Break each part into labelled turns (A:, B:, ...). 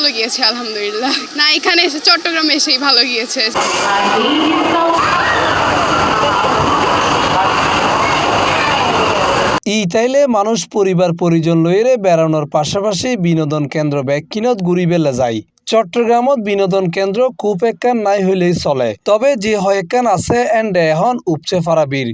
A: ভালো গিয়েছে আলহামদুলিল্লাহ। না এখানে এসে চট্টগ্রামে এসেই ভালো গিয়েছে।
B: তাইলে মানুষ পরিবার পরিজন লইরে বেড়ানোর পাশাপাশি বিনোদন কেন্দ্র ব্যাগকিনত ঘুরি বেলা যায়। চট্টগ্রামত বিনোদন কেন্দ্র খুব একখান নাই হইলেই চলে, তবে যে হয়েকান আছে এন্ড এখন উপচে ফারাবির।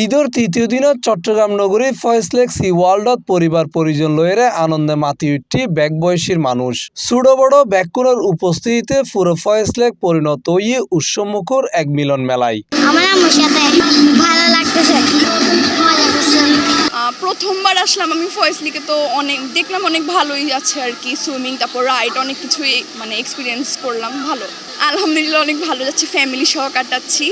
B: ঈদের তৃতীয় দিনত চট্টগ্রাম নগরী ফয়েজলেক সি ওয়ার্ল্ডত পরিবার পরিজন লইরে আনন্দে মাতি উঠি ব্যাগ বয়সীর মানুষ। ছোট বড় ব্যাগকুনোর উপস্থিতিতে পুরো ফয়েজলেক পরিণত হয়ে উৎসবমুখর এক মিলন মেলায়।
C: আমার আম্মুর সাথে ভালো লাগতেছে, মজা করছি।
A: প্রথমবার আসলাম আমি ফয়েজলিকে, তো অনেক দেখলাম অনেক ভালোই আছে আর কি, সুইমিং তারপর রাইড অনেক কিছুই মানে এক্সপিরিয়েন্স করলাম। ভালো আলহামদুলিল্লাহ, অনেক ভালো যাচ্ছে, ফ্যামিলি সহ কাটাচ্ছি।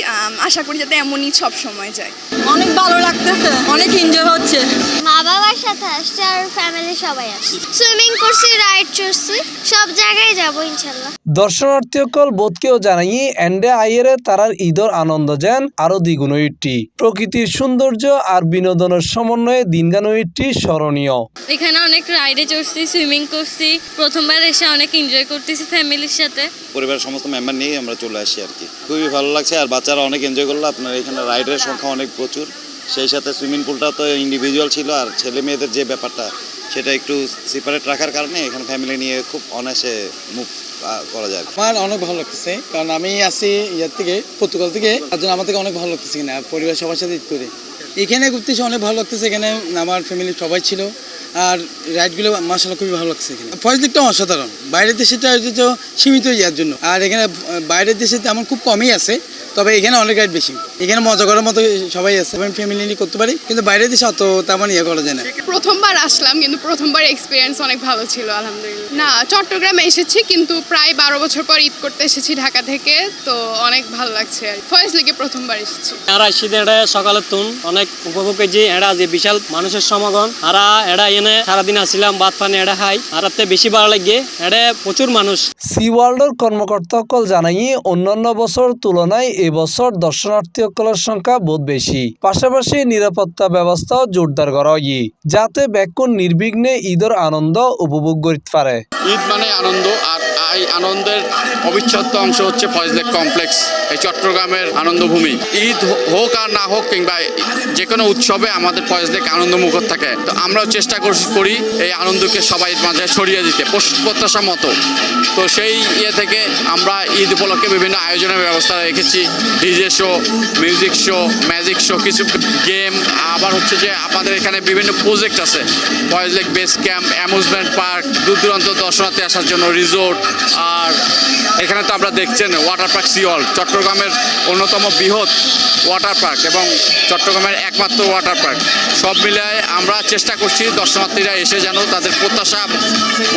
A: আশা করি যাতে এমনই সব সময় যায়।
D: অনেক ভালো লাগতেছে, অনেক এনজয় হচ্ছে।
C: মা বাবার সাথে আসছে আর ফ্যামিলি সবাই আসছে। সুইমিং করছি, রাইড চড়ছি, সব জায়গায় যাবো ইনশাল্লাহ।
B: দর্শনার্থীসকল বোধকেও জানাই এন্ডে আইয়েরে তারার ঈদর আনন্দ যেন আরো দ্বিগুণ হইটি। প্রকৃতির সৌন্দর্য আর বিনোদনের সমন্বয়ে দিনগান হইটি স্মরণীয়।
E: এখানে অনেক রাইডে চড়ছি, সুইমিং করছি, প্রথমবার এসে অনেক এনজয় করতেছি ফ্যামিলির সাথে।
F: পরিবারের সমস্ত মেম্বার নিয়ে আমরা চলে আসি আর কি, খুবই ভালো লাগছে। আর বাচ্চারা অনেক এনজয় করলো। আপনার এখানে রাইডের সংখ্যা অনেক প্রচুর, সেই সাথে সুইমিং পুলটা তো ইন্ডিভিজুয়াল ছিল, আর ছেলে মেয়েদের যে ব্যাপারটা সেটা একটু সেপারেট রাখার কারণে এখানে ফ্যামিলি নিয়ে খুব অনায়াসে মুভ করা যায়।
G: আমার অনেক ভালো লাগতেছে, কারণ আমি আসি ইয়ার থেকে পর্তুগাল থেকে, তার জন্য আমার থেকে অনেক ভালো লাগতেছে কিনা পরিবার সবার সাথে ঈদ করে। এখানে ঘুরতে এসে অনেক ভালো লাগতেছে, এখানে আমার ফ্যামিলি সবাই ছিল, আর রাইডগুলো মাশাআল্লাহ খুবই ভালো লাগছে। এখানে ফয়েজলেকটা অসাধারণ, বাইরের দেশেটা হচ্ছে সীমিত ইয়ার জন্য, আর এখানে বাইরের দেশে তেমন খুব কমই আছে, তবে এখানে অনেক রাইড বেশি। এখানে মজা করার মতো সবাই আছে, আমি ফ্যামিলি নিয়ে করতে পারি, কিন্তু বাইরের দেশে অত তেমন ইয়ে করা যায় না।
A: প্রথমবার আসলাম, কিন্তু প্রথমবার এক্সপিরিয়েন্স অনেক ভালো ছিল আলহামদুলিল্লাহ। না চট্টগ্রামে এসেছি, কিন্তু প্রায় 12 বছর পর ঈদ করতে এসেছি ঢাকা থেকে, তো অনেক ভালো লাগছে। আর ফয়েজলেকে প্রথমবার এসেছি।
H: আর আসিতে এটা সকালের তুন অনেক উপভোগ যে এরা যে বিশাল মানুষের সমাগম, আর এরা এনে সারাদিন আসছিলাম বাদ পানি এটা খাই, আর বেশি ভালো লাগে, এটা প্রচুর মানুষ।
B: সি ওয়ার্ল্ডের কর্মকর্তাসকল জানাই অন্যান্য বছর তুলনায় এবছর দর্শনার্থীসকলের সংখ্যা বহুত বেশি, পাশাপাশি নিরাপত্তা ব্যবস্থাও জোরদার করা হয় যাতে ব্যাকুণ নির্বিঘ্নে ঈদের আনন্দ উপভোগ করতে পারে।
I: ঈদ মানে আনন্দ, আর এই আনন্দের অবিচ্ছেদ্য অংশ হচ্ছে ফয়েজলেক কমপ্লেক্স, এই চট্টগ্রামের আনন্দভূমি। ঈদ হোক আর না হোক কিংবা যে কোনো উৎসবে আমাদের ফয়েজলেক আনন্দমুখর থাকে, তো আমরাও চেষ্টা করি এই আনন্দকে সবাই মাঝে ছড়িয়ে দিতে প্রত্যাশা মতো। তো সেই ইয়ে থেকে আমরা ঈদ উপলক্ষে বিভিন্ন আয়োজনের ব্যবস্থা রেখেছি, DJ show, music show, magic show, কিছু গেম, আবার হচ্ছে যে আমাদের এখানে বিভিন্ন প্রজেক্ট আছে, ফয়েজলেক বেস ক্যাম্প, অ্যামিউজমেন্ট পার্ক, দূর দূরান্ত দর্শনার্থী আসার জন্য রিসোর্ট, আর এখানে তো আপনারা দেখছেন ওয়াটার পার্ক সি ওয়ার্ল্ড, চট্টগ্রামের অন্যতম বৃহৎ ওয়াটার পার্ক এবং চট্টগ্রামের একমাত্র ওয়াটার পার্ক। সব মিলায় আমরা চেষ্টা করছি দর্শনার্থীরা এসে যেন তাদের প্রত্যাশা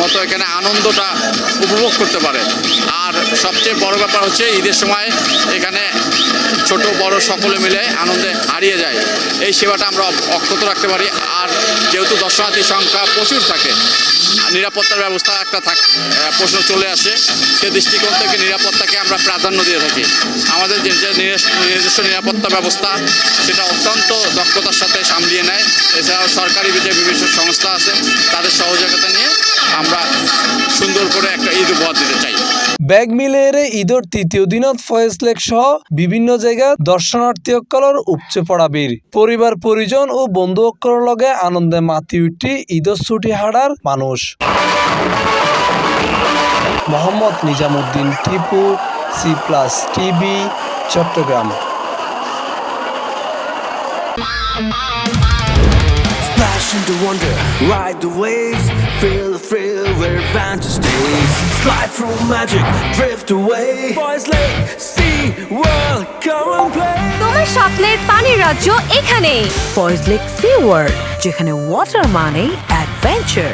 I: মতো এখানে আনন্দটা উপভোগ করতে পারে। আর সবচেয়ে বড় ব্যাপার হচ্ছে ঈদের সময় এখানে ছোট বড় সকলে মিলে আনন্দে হারিয়ে যায়, এই সেবাটা আমরা অক্ষত রাখতে পারি। আর যেহেতু দর্শনার্থীর সংখ্যা প্রচুর থাকে, নিরাপত্তার ব্যবস্থা একটা প্রশ্ন চলে আসে, সে দৃষ্টিকোণ থেকে নিরাপত্তাকে আমরা প্রাধান্য দিয়ে থাকি। আমাদের যে নিজস্ব নিরাপত্তা ব্যবস্থা সেটা অত্যন্ত দক্ষতার সাথে সামলিয়ে নেয়। এছাড়াও সরকারি যে বিভিন্ন সংস্থা আছে তাদের সহযোগিতা নিয়ে আমরা সুন্দর করে একটা ঈদ উপহার দিতে চাই।
B: ব্যাগ মিলের ঈদের তৃতীয় দিনত ফয়েজলেক সহ বিভিন্ন জায়গা দর্শনার্থীসকলের উপচে পড়া বীর পরিবার পরিজন ও বন্ধুসকলের লগে আনন্দে মাতি উঠি ঈদের ছুটি হারার মানুষ। Mohammad Nizamuddin Tipu, C+ TV, Chittagong.
J: Splash into wonder, ride the waves, feel the thrill where adventure stays. Slide through magic, drift away. Fয়েজলেক Sea World, come and play.
K: তোমার স্বপ্নের পানির রাজ্য এখানে ফয়েজলেক সি ওয়ার্ল্ড, যেখানে ওয়াটার মানে অ্যাডভেঞ্চার।